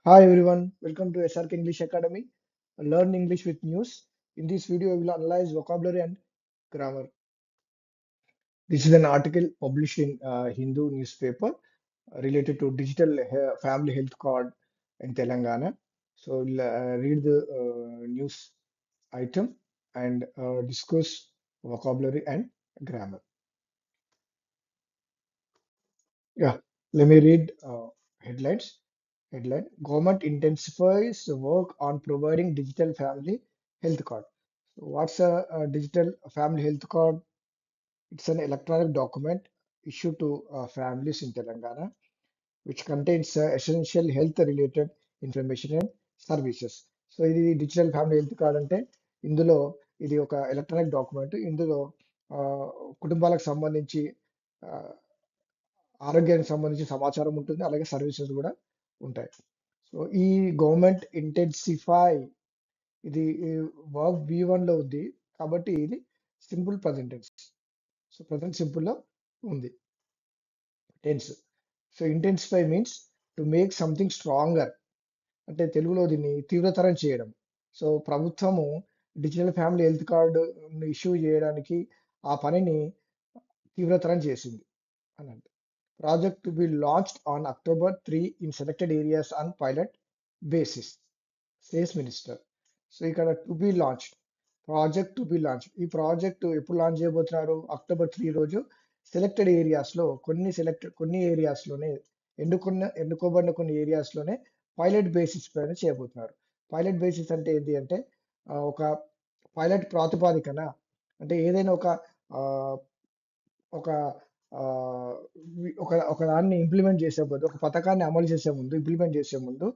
Hi everyone, welcome to SRK English Academy. Learn English with News. In this video, we will analyze vocabulary and grammar. This is an article published in Hindu newspaper related to digital family health card in Telangana. So we'll read the news item and discuss vocabulary and grammar. Yeah, let me read headlines. Headline: Government intensifies the work on providing digital family health card. So what's a digital family health card? It's an electronic document issued to families in Telangana, which contains essential health related information and services. So ఇది digital family health card అంటే ఇందులో ఇది ఒక electronic document. ఇందులో ఆ, కుటుంబాలకు సంబంధించి ఆ, ఆరోగ్యానికి సంబంధించి సమాచారం ఉంటుంది, అలాగే సర్వీసెస్ కూడా ఉంటాయి. సో ఈ గవర్నమెంట్ ఇంటెన్సిఫై ఇది వర్బ్ V1 లో ఉంది, కాబట్టి ఇది simple present tense. So present simple లో ఉంది tense. So intensify means to make something stronger, అంటే తెలుగులో దీన్ని తీవ్రతరం చేయడం. సో ప్రభుత్వము digital family health card issue చేయడానికి ఆ పనిని తీవ్రతరం చేసింది అని అంటే. Project to be launched on October 3 in selected areas on pilot basis, says Minister. So ఇక్కడ to be launched, project to be launch. ఈ ప్రాజెక్ట్ ఎప్పుడు లాంచ్ చేయబోతున్నారు? October 3 రోజు సెలెక్టెడ్ ఏరియాస్ లో కొన్ని ఏరియాస్ లోనే ఎన్నుకోబడిన కొన్ని ఏరియాస్ లోనే పైలట్ బేసిస్ పైన చేయబోతున్నారు. పైలట్ బేసిస్ అంటే ఏంటి అంటే ఒక పైలట్ ప్రాతిపాదికన, అంటే ఏదైనా ఆ, ఒక ఒక దాన్ని ఇంప్లిమెంట్ చేసే ముందు, ఒక పథకాన్ని అమలు చేసే ముందు, ఇంప్లిమెంట్ చేసే ముందు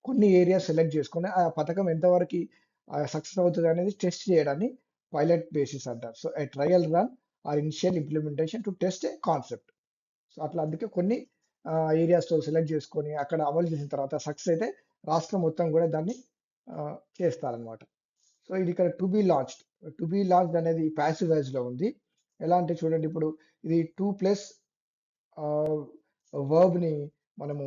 కొన్ని ఏరియాస్ సెలెక్ట్ చేసుకొని ఆ పథకం ఎంతవరకు సక్సెస్ అవుతుంది అనేది టెస్ట్ చేయడాన్ని పైలట్ బేసిస్ అంటారు. So a trial run or initial implementation to test a concept. So అట్లా అందుకే కొన్ని ఏరియాస్ లో సెలెక్ట్ చేసుకొని అక్కడ అమలు చేసిన తర్వాత సక్సెస్ అయితే రాష్ట్రం మొత్తం కూడా దాన్ని చేస్తారనమాట. సో ఇది ఇక్కడ to be launched. To be launched అనేది ప్యాసివ్ వాయిస్ లో ఉంది. ఎలా అంటే చూడండి, ఇప్పుడు ఇది టూ ప్లస్ వర్బ్ ని మనము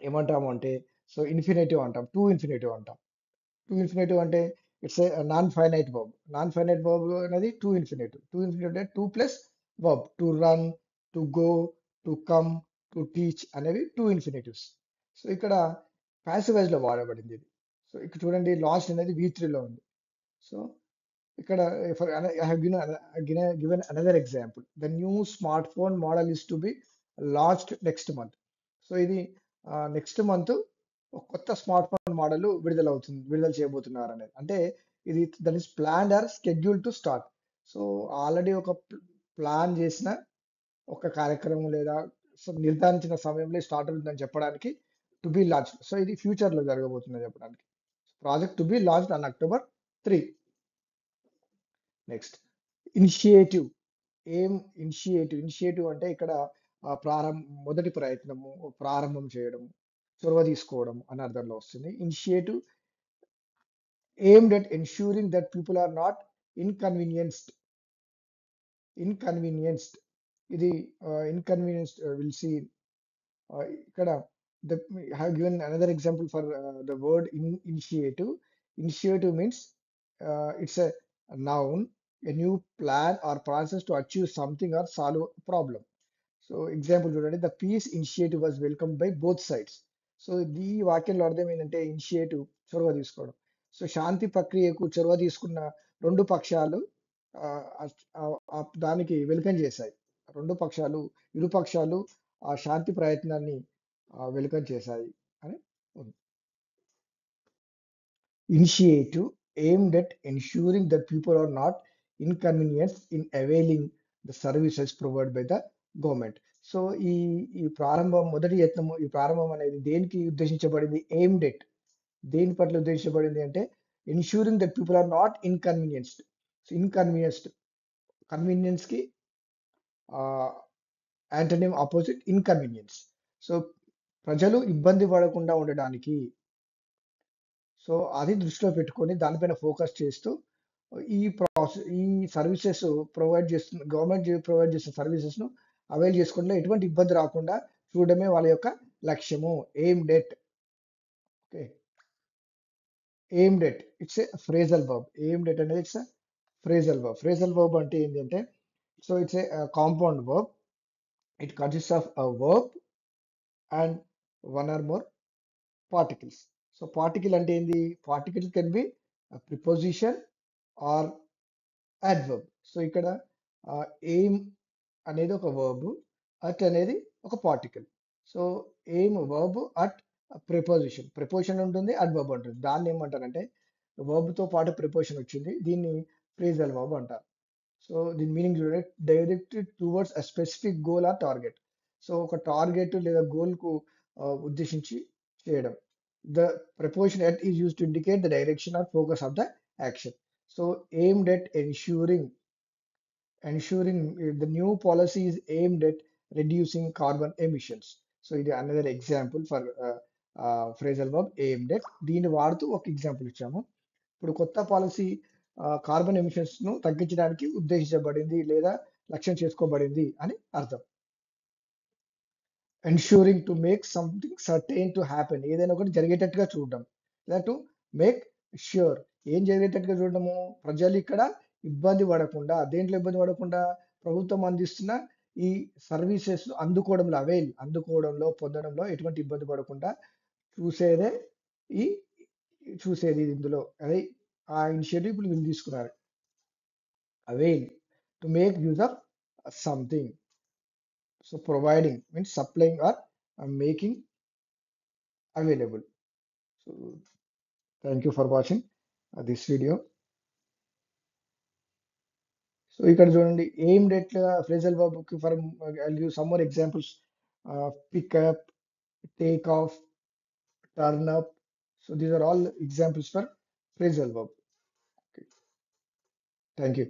ఏమంటాము అంటే, సో ఇన్ఫినిటివ్ అంటాం, టూ ఇన్ఫినిటివ్ అంటాం. టూ ఇన్ఫినిటివ్ అంటే it's a non finite verb. Non finite verb అనేది టూ ఇన్ఫినిటివ్. టూ ఇన్ఫినిటివ్ అంటే two plus verb. To run, to go, to come, to teach అనేవి టూ ఇన్ఫినిటివ్స్. సో ఇక్కడ passive voice లో వాడబడింది ఇది. So ఇక్కడ చూడండి, లాస్ట్ అనేది V3 లో ఉంది. సో ఇక్కడ I have given another example. The new smartphone model is to be launched next month. So ఇది నెక్స్ట్ మంత్ ఒక కొత్త స్మార్ట్ ఫోన్ మోడల్ విడుదల చేయబోతున్నారు అనేది. అంటే ఇది that is planned are schedule to start. So already ఒక ప్లాన్ చేసిన ఒక కార్యక్రమం లేదా నిర్ధారించిన సమయంలో స్టార్ట్ అవుతుందని చెప్పడానికి టు బి లాంచ్. సో ఇది ఫ్యూచర్ లో జరగబోతుందని చెప్పడానికి. Project to be launch on October 3. Next initiative. ఏం ఇనిషియేటివ్ అంటే ఇక్కడ మొదటి ప్రయత్నము, ప్రారంభం చేయడం, చొరవ తీసుకోవడం అనే అర్థంలో వస్తుంది. Initiative aimed at ensuring that people are not inconvenienced. ఇన్కన్వీనియన్స్డ్ ఇది ఇన్కన్వీనియన్స్డ్ విల్ సీ ఇక్కడ. The, I have given another example for the word initiative. Initiative means it's a noun, a new plan or process to achieve something or solve a problem. So example చూడండి, the peace initiative was welcome by both sides. So ఈ వాక్యంలో అర్థం ఏంటంటే initiative చొరవ తీసుకోవడం. So శాంతి ప్రక్రియకు చొరవ తీసుకున్న రెండు పక్షాలు ఆ, దానికి వెల్కమ్ చేశాయి. రెండు పక్షాలు, ఇరు పక్షాలు ఆ శాంతి ప్రయత్నాన్ని వెల్కమ్ చేశాయి అని ఉంది. Initiative aimed at ensuring that people are not inconvenienced in availing the services provided by the government. So ఈ మొదటి యత్నము, ఈ ప్రారంభం అనేది దేనికి ఉద్దేశించబడింది? ఎయిమ్డ్ ఎట్, దేని పట్ల ఉద్దేశించబడింది అంటే ensuring that people are not inconvenienced. Inconvenienced, convenience కి యాంటోనిమ్ ఆపోజిట్ ఇన్కన్వీనియన్స్. సో ప్రజలు ఇబ్బంది పడకుండా ఉండడానికి, సో అది దృష్టిలో పెట్టుకొని దానిపైన ఫోకస్ చేస్తూ ఈ సర్వీసెస్ గవర్నమెంట్ ప్రొవైడ్ చేస్తున్న సర్వీసెస్ ను అవైల్ చేసుకోవడంలో ఎటువంటి ఇబ్బంది రాకుండా చూడడమే వాళ్ళ యొక్క లక్ష్యము. Aim debt Okay, aimed at, it's a phrasal verb. Aimed at అనేది it's a phrasal verb. Phrasal verb అంటే ఏంటంటే, so it's a compound verb. It consists of a verb and one or more particles. So particle అంటే ఏంది? Particle can be a preposition or adverb. So ఇక్కడ aim అనేది ఒక verb, at అనేది ఒక particle. So aim verb, at preposition. Preposition ఉంటుంది, adverb ఉంటుంది. దాన్ని ఏమంటారంటే verb తో పాటు ప్రిపోజిషన్ వచ్చింది, దీన్ని ఫ్రేజల్ వర్బ్ అంటారు. సో దీని మీనింగ్ చూడండి, directed towards a specific goal or target. So ఒక టార్గెట్ లేదా గోల్ కు ఉద్దేశించి చేయడం. The preposition at is used to indicate the direction or focus of the action. So aimed at ensuring the new policy is aimed at reducing carbon emissions. So ఇది another example for phrasal verb aimed at. దీన్ని వాడుతూ ఒక example ఇచ్చాము. ఇప్పుడు కొత్త policy carbon emissions ను తగ్గించడానికి ఉద్దేశించబడింది లేదా లక్ష్యం చేసుకోబడింది అని అర్థం. Ensuring to make something certain to happen, ఏదైనా ఒకటి జరిగేటట్టుగా చూడడం, లేదా టు మేక్ ష్యూర్, ఏం జరిగేటట్టుగా చూడడము, ప్రజలు ఇక్కడ ఇబ్బంది పడకుండా, దేంట్లో ఇబ్బంది పడకుండా, ప్రభుత్వం అందిస్తున్న ఈ సర్వీసెస్ అందుకోవడంలో, అందుకోవడంలో పొందడంలో ఎటువంటి ఇబ్బంది పడకుండా చూసేదే ఈ చూసేది ఇందులో అదే ఆ ఇనిషియేటివ్ ఇప్పుడు వీళ్ళు తీసుకున్నారు. Avail, to make use of something. So providing means supplying or making available. So thank you for watching this video. So you can join the aimed at phrasal verb for I'll give some more examples. Pick up, take off, turn up. So these are all examples for phrasal verb. Okay. Thank you.